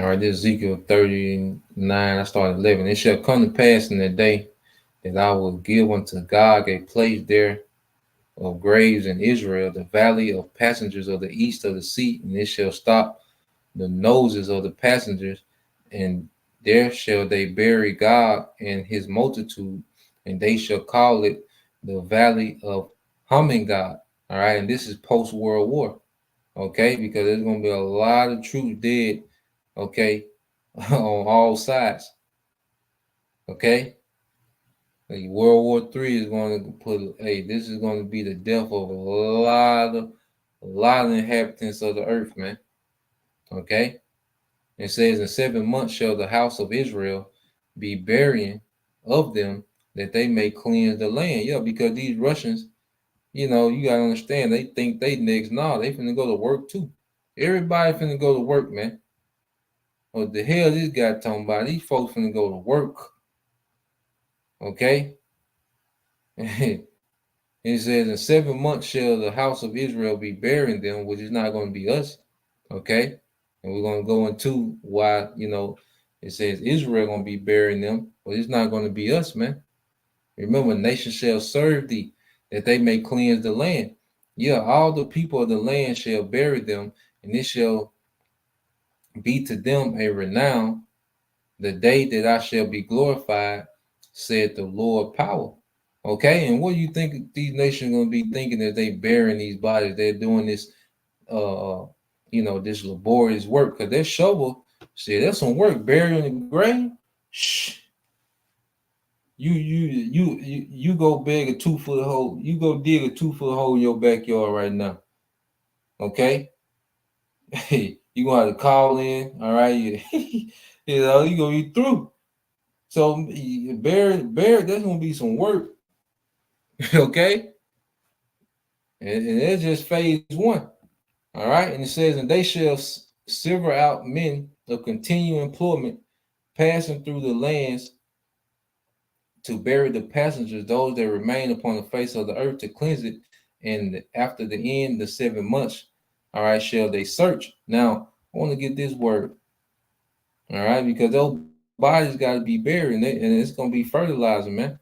right, this is Ezekiel 39. I started 11. It shall come to pass in the day that I will give unto Gog a place there of graves in Israel, the valley of passengers of the east of the sea, and it shall stop the noses of the passengers, and there shall they bury Gog and his multitude, and they shall call it the valley of humming God. All right, and this is post-World War, okay, because there's going to be a lot of troops dead, okay, on all sides, okay. Like World War III is going to put, this is going to be the death of a lot of inhabitants of the earth, man. Okay. It says, in 7 months shall the house of Israel be burying of them, that they may cleanse the land. Yeah, because these Russians, you gotta understand, they think they next. No, they finna go to work too. Everybody finna go to work, man. What the hell this guy talking about? These folks finna go to work. Okay. It says, in 7 months shall the house of Israel be burying them, which is not going to be us. Okay. And we're going to go into why, it says Israel going to be burying them, but it's not going to be us, man. Remember, nation shall serve thee, that they may cleanse the land. Yeah, all the people of the land shall bury them, and it shall be to them a renown, the day that I shall be glorified, said the Lord power. Okay, and what do you think these nations are going to be thinking as they burying these bodies? They're doing this, this laborious work, because that shovel, see, that's some work, burying the grave. Shh. You go dig a 2-foot hole. You go dig a 2-foot hole in your backyard right now. Okay, you gonna have to call in. All right, you gonna be through. So bury. That's gonna be some work. Okay. And it's just phase 1. All right. And it says, and they shall silver out men of continual employment, passing through the lands to bury the passengers, those that remain upon the face of the earth, to cleanse it. And after the end, the 7 months, all right, shall they search. Now, I want to get this word. All right, because those bodies got to be buried, and it's going to be fertilizer, man.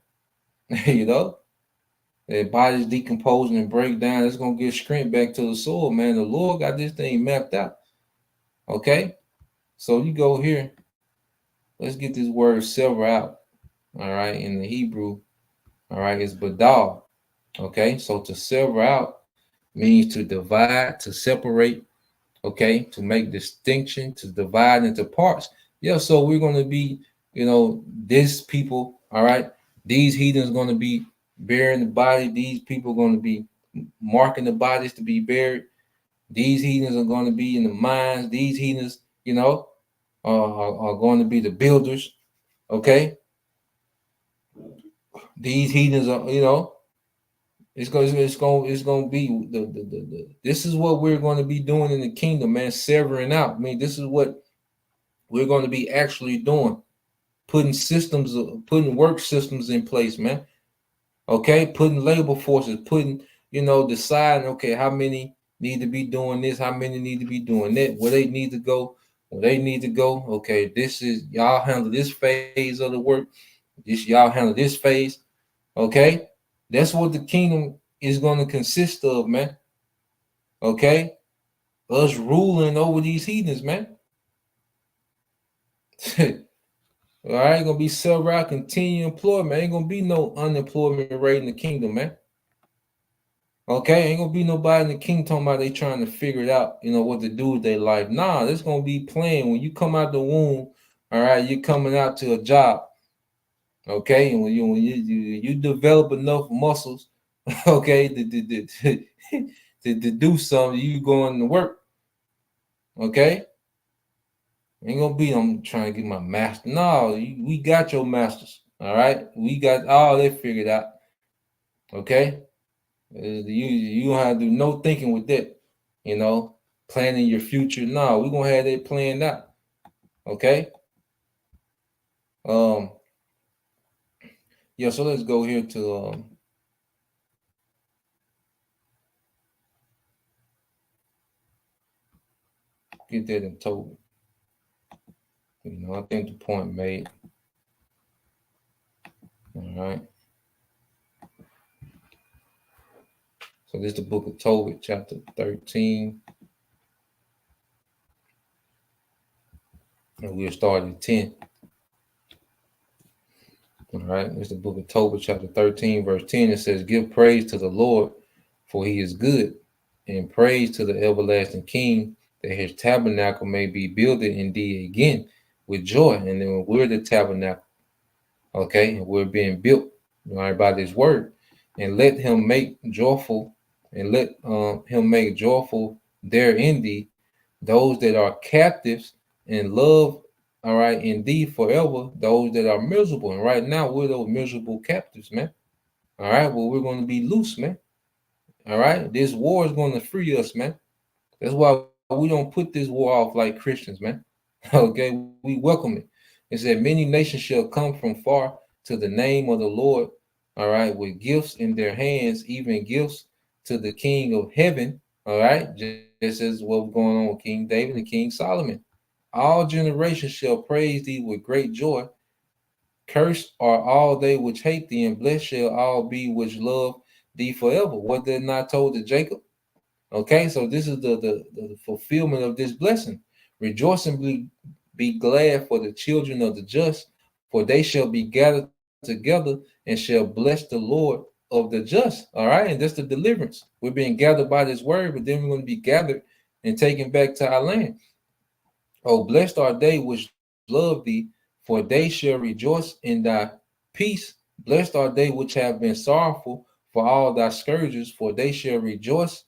Their bodies decomposing and break down. It's going to get strength back to the soil, man. The Lord got this thing mapped out. Okay? So you go here. Let's get this word sever out. All right? In the Hebrew, all right, it's badal. Okay, so to sever out means to divide, to separate, okay, to make distinction, to divide into parts. Yeah, so we're going to be, this people, all right, these heathens going to be burying the body, these people are going to be marking the bodies to be buried, these heathens are going to be in the mines, these heathens, are going to be the builders, okay, these heathens are, it's going to be the this is what we're going to be doing in the kingdom, man, severing out. I mean, this is what we're going to be actually doing, putting work systems in place, man. Okay, putting labor forces, putting, deciding, okay, how many need to be doing this, how many need to be doing that, where they need to go, where they need to go. Okay, this is y'all handle this phase of the work. This y'all handle this phase. Okay, that's what the kingdom is going to consist of, man. Okay, us ruling over these heathens, man. All right, gonna be several continued employment. Ain't gonna be no unemployment rate in the kingdom, man. Okay, ain't gonna be nobody in the kingdom talking about they trying to figure it out, what to do with their life. Nah, this gonna be playing when you come out the womb. All right, you're coming out to a job. Okay, and when you develop enough muscles, okay, to do something, you going to work. Okay, ain't gonna be I'm trying to get my master. No, we got your masters. All right, we got all that figured out. Okay, you don't have to do no thinking with that. Planning your future. No, we're gonna have that planned out. Okay. Um. Yeah. So let's go here to get that in total. I think the point made. All right. So this is the book of Tobit, chapter 13. And we'll start at 10. All right. This is the book of Tobit, chapter 13, verse 10. It says, "Give praise to the Lord, for he is good, and praise to the everlasting King, that his tabernacle may be builded indeed again with joy." And then we're the tabernacle. Okay, and we're being built, by this word. And let him make joyful, and let him make joyful there in thee those that are captives, and love, all right, in thee forever those that are miserable. And right now we're those miserable captives, man. All right, well, we're going to be loose, man. All right, this war is going to free us, man. That's why we don't put this war off like Christians, man. Okay, we welcome it. It said, "Many nations shall come from far to the name of the Lord, all right, with gifts in their hands, even gifts to the King of heaven." All right, just as what was going on with King David and King Solomon. "All generations shall praise thee with great joy. Cursed are all they which hate thee, and blessed shall all be which love thee forever." What did not told to Jacob? Okay, so this is the fulfillment of this blessing. "Rejoice and be glad for the children of the just, for they shall be gathered together and shall bless the Lord of the just." All right, and that's the deliverance. We're being gathered by this word, but then we're going to be gathered and taken back to our land. "Oh, blessed are they which love thee, for they shall rejoice in thy peace. Blessed are they which have been sorrowful for all thy scourges, for they shall rejoice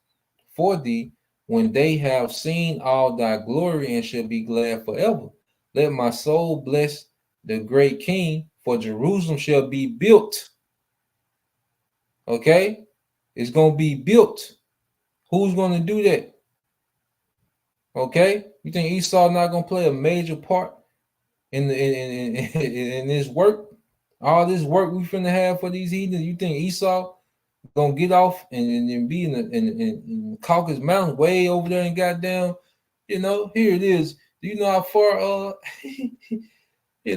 for thee when they have seen all thy glory, and shall be glad forever. Let my soul bless the great King, for Jerusalem shall be built." Okay, it's going to be built. Who's going to do that? Okay, you think Esau not going to play a major part in in this work? All this work we finna have for these heathens. You think Esau gonna get off and be in Caucasus Mountains, way over there, and goddamn, here it is. Do you know how far you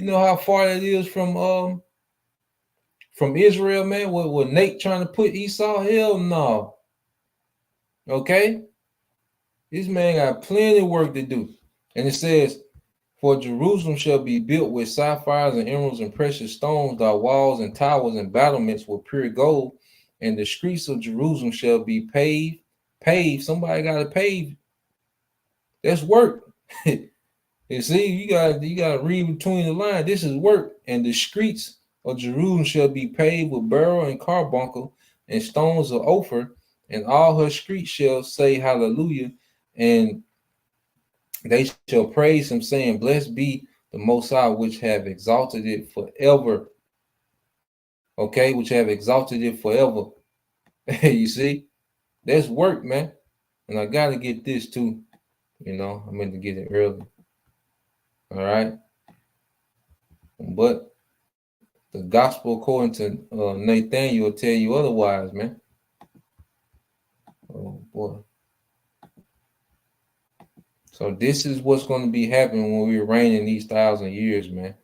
know how far that is from Israel, man? What Nate trying to put Esau? Hell no. Okay, this man got plenty of work to do. And it says, For Jerusalem shall be built with sapphires and emeralds and precious stones, thy walls and towers and battlements with pure gold, and the streets of Jerusalem shall be paved. Paved. Somebody got to pave. That's work. You see, you got to read between the lines. This is work. And the streets of Jerusalem shall be paved with beryl and carbuncle and stones of Ophir, and all her streets shall say hallelujah, and they shall praise him, saying, blessed be the Most High, which have exalted it forever. Okay, which have exalted it forever. You see, that's work, man. And I got to get this too. You know, I meant to get it early. All right. But the gospel, according to Nathaniel, will tell you otherwise, man. Oh, boy. So this is what's going to be happening when we're reigning these 1,000 years, man.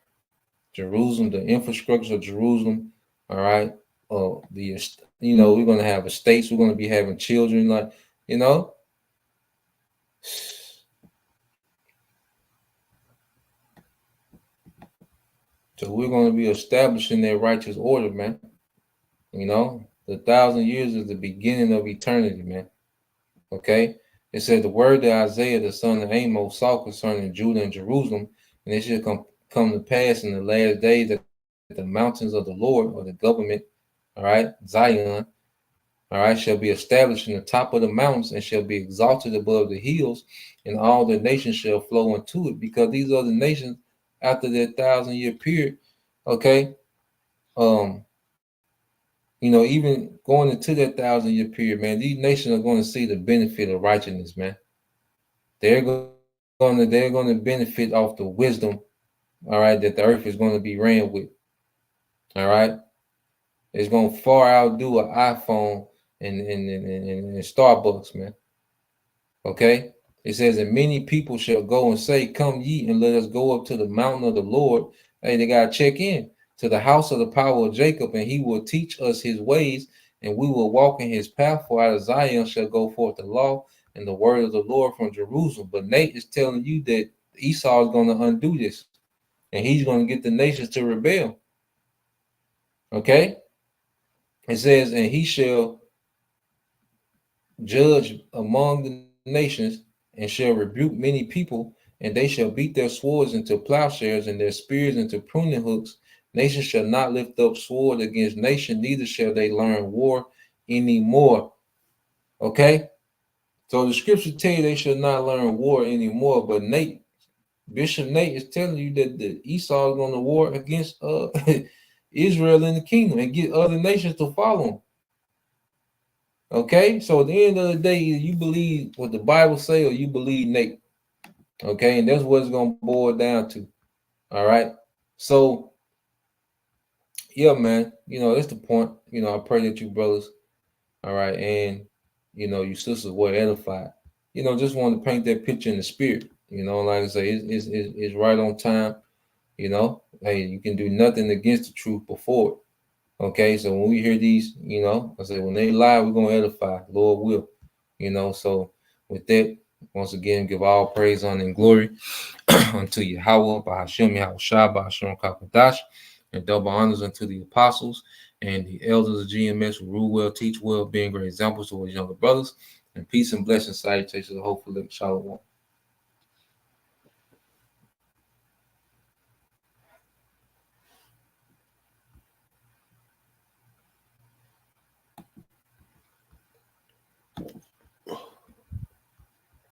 Jerusalem, the infrastructure of Jerusalem, all right? We're going to have estates. We're going to be having children, like, you know. So we're going to be establishing that righteous order, man. You know, the 1,000 years is the beginning of eternity, man. Okay? It said the word that Isaiah, the son of Amos, saw concerning Judah and Jerusalem, and it should come to pass in the last days that the mountains of the Lord, or the government, all right, Zion, all right, shall be established in the top of the mountains and shall be exalted above the hills, and all the nations shall flow into it, because these other nations, after that 1,000-year period, okay, even going into that 1,000-year period, man, these nations are going to see the benefit of righteousness, man. They're going to benefit off the wisdom, all right, that the earth is going to be ran with. All right. It's going to far outdo an iPhone and Starbucks, man. Okay. It says, and many people shall go and say, come ye and let us go up to the mountain of the Lord. Hey, they got to check in to the house of the power of Jacob, and he will teach us his ways, and we will walk in his path. For out of Zion shall go forth the law and the word of the Lord from Jerusalem. But Nate is telling you that Esau is going to undo this, and he's going to get the nations to rebel. Okay. It says, and he shall judge among the nations and shall rebuke many people, and they shall beat their swords into plowshares and their spears into pruning hooks. Nation shall not lift up sword against nation, neither shall they learn war anymore. Okay? So the scripture tell you they shall not learn war anymore, but Bishop Nate is telling you that the Esau is going to war against Israel in the kingdom and get other nations to follow him. Okay, so at the end of the day, either you believe what the Bible say or you believe Nate. Okay, and that's what it's going to boil down to. All right, so yeah, man, that's the point. I pray that you brothers, all right, and you sisters were edified. Just want to paint that picture in the spirit. Like I say, it's right on time. Hey, you can do nothing against the truth before it. Okay, so when we hear these, I say when they lie, we're gonna edify. Lord will, So with that, once again, give all praise, honor, and glory unto Yahweh, by Hashem, Yahweh Shai, by Hashem Kakadash, and double honors unto the apostles and the elders of GMS who rule well, teach well, being great examples to his younger brothers, and peace and blessings, salutations, hopefully, shalom.